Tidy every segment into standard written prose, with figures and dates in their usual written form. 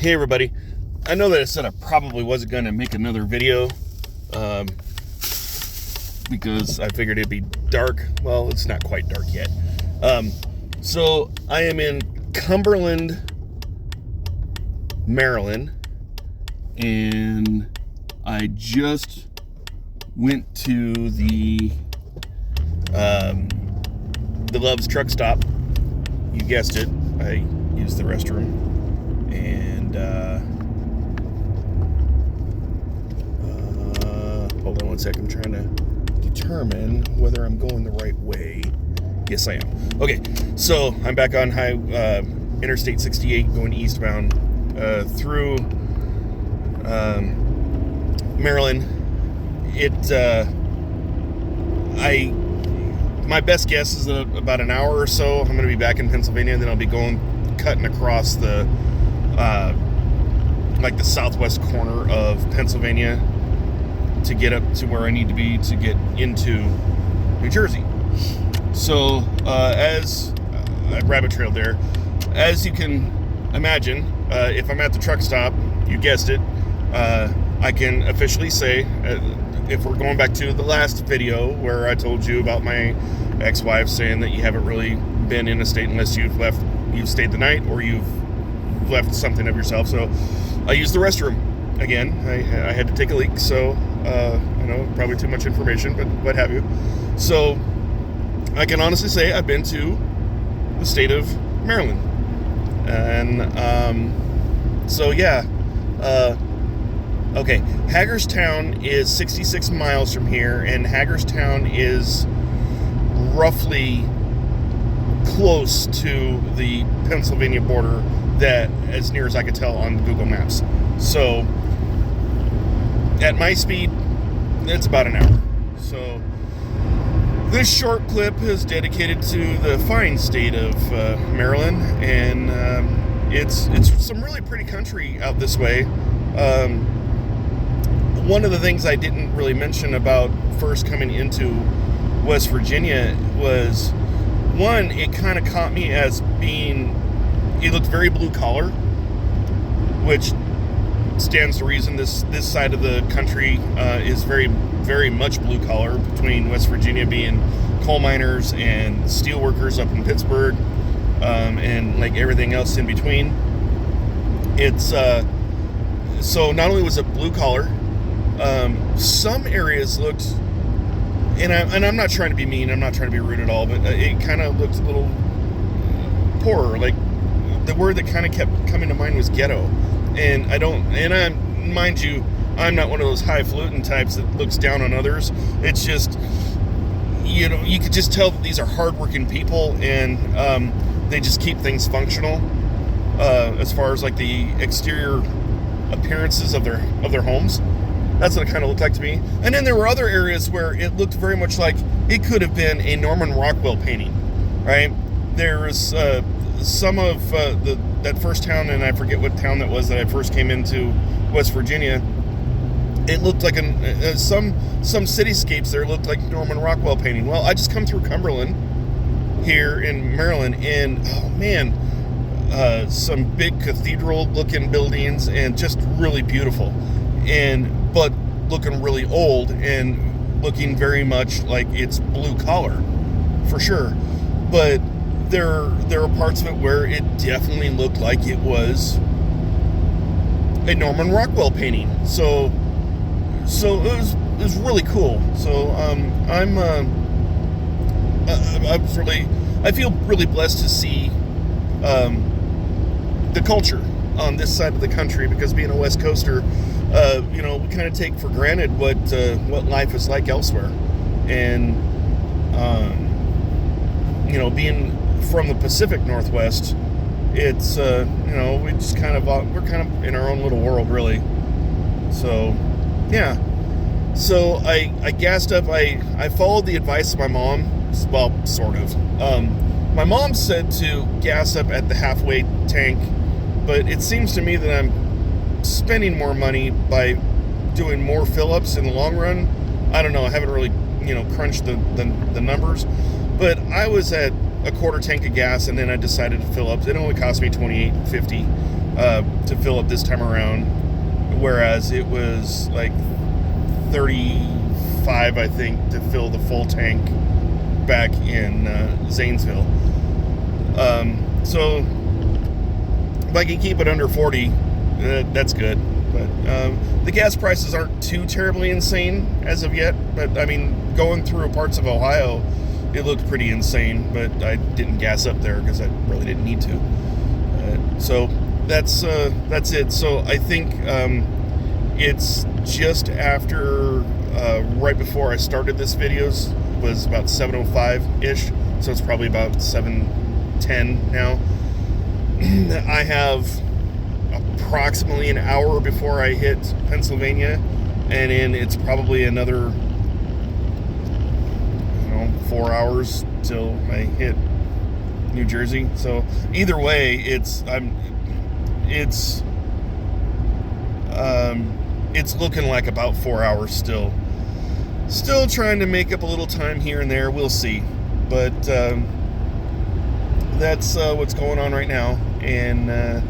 Hey everybody, I know that I said I probably wasn't going to make another video because I figured it'd be dark. Well, it's not quite dark yet. So I am in Cumberland, Maryland, and I just went to the Love's truck stop. You guessed it, I used the restroom. And hold on one second, I'm trying to determine whether I'm going the right way. Yes, I am. Okay, so I'm back on Interstate 68 going eastbound through Maryland. My best guess is that about an hour or so I'm going to be back in Pennsylvania, and then I'll be cutting across the the southwest corner of Pennsylvania to get up to where I need to be to get into New Jersey. So as I rabbit trailed there, as you can imagine, if I'm at the truck stop, you guessed it, I can officially say, if we're going back to the last video where I told you about my ex-wife saying that you haven't really been in a state unless you've stayed the night or you've left something of yourself. So I used the restroom again. I had to take a leak, so I know probably too much information, but what have you. So I can honestly say I've been to the state of Maryland, and so yeah. Okay, Hagerstown is 66 miles from here, and Hagerstown is roughly close to the Pennsylvania border, that as near as I could tell on Google Maps. So at my speed, it's about an hour. So this short clip is dedicated to the fine state of Maryland, and it's some really pretty country out this way. One of the things I didn't really mention about first coming into West Virginia was, one, it kind of caught me as being, it looked very blue collar, which stands to reason this side of the country is very, very much blue collar, between West Virginia being coal miners and steel workers up in Pittsburgh, and like everything else in between. It's so not only was it blue collar, some areas looked, and I'm not trying to be mean, I'm not trying to be rude at all, but it kind of looked a little poorer. Like, the word that kind of kept coming to mind was ghetto. And mind you, I'm not one of those highfalutin types that looks down on others. It's just, you could just tell that these are hardworking people, and they just keep things functional as far as like the exterior appearances of their homes. That's what it kind of looked like to me. And then there were other areas where it looked very much like it could have been a Norman Rockwell painting, right? There was some of that first town, and I forget what town that was that I first came into West Virginia. It looked like some cityscapes there looked like Norman Rockwell painting. Well, I just come through Cumberland here in Maryland, and oh man, some big cathedral-looking buildings, and just really beautiful, but looking really old and looking very much like it's blue collar, for sure. But there were parts of it where it definitely looked like it was a Norman Rockwell painting. So it was really cool. So I feel really blessed to see the culture on this side of the country, because being a West Coaster, we kind of take for granted what life is like elsewhere, and being from the Pacific Northwest, it's we're kind of in our own little world, really. So yeah, so I gassed up. I followed the advice of my mom. Well, sort of. My mom said to gas up at the halfway tank, but it seems to me that I'm spending more money by doing more fill-ups in the long run. I don't know. I haven't really, crunched the numbers, but I was at a quarter tank of gas, and then I decided to fill up. It only cost me $28.50, to fill up this time around, whereas it was like $35, I think, to fill the full tank back in Zanesville. So if I can keep it under 40, that's good. But the gas prices aren't too terribly insane as of yet. But I mean, going through parts of Ohio, it looked pretty insane. But I didn't gas up there because I really didn't need to. So that's it. So I think it's just after right before I started this videos was about 7:05-ish. So it's probably about 7:10 now. I have approximately an hour before I hit Pennsylvania, and then it's probably another 4 hours till I hit New Jersey. So either way, it's looking like about 4 hours still trying to make up a little time here and there. We'll see, but that's what's going on right now. And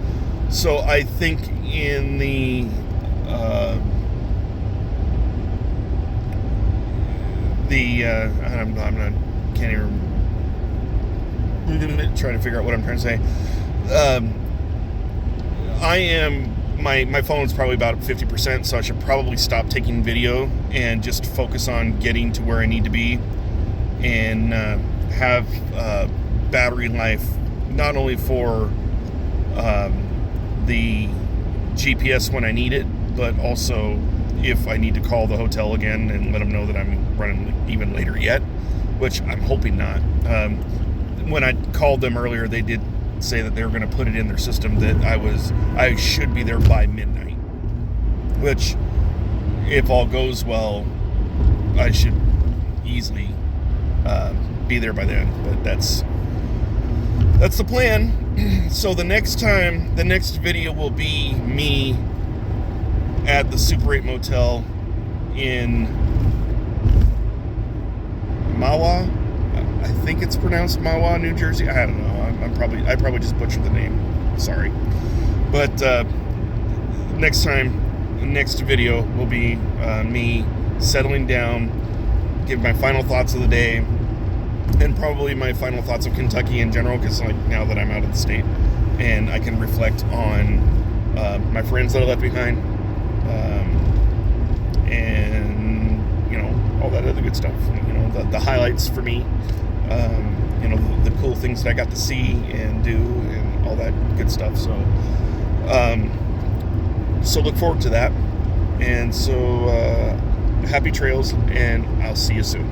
so I think in the can't even trying to figure out what I'm trying to say. My phone's probably about 50%, so I should probably stop taking video and just focus on getting to where I need to be, and have battery life not only for the GPS when I need it, but also if I need to call the hotel again and let them know that I'm running even later yet, which I'm hoping not. When I called them earlier, they did say that they were going to put it in their system that I should be there by midnight, which, if all goes well, I should easily be there by then. But that's the plan. So the next video will be me at the Super 8 Motel in Mahwah. I think it's pronounced Mahwah, New Jersey. I don't know. I probably just butchered the name. Sorry. But next video will be me settling down, give my final thoughts of the day, and probably my final thoughts of Kentucky in general, because like now that I'm out of the state, and I can reflect on my friends that I left behind, and all that other good stuff. The highlights for me. The cool things that I got to see and do and all that good stuff. So look forward to that. And so happy trails, and I'll see you soon.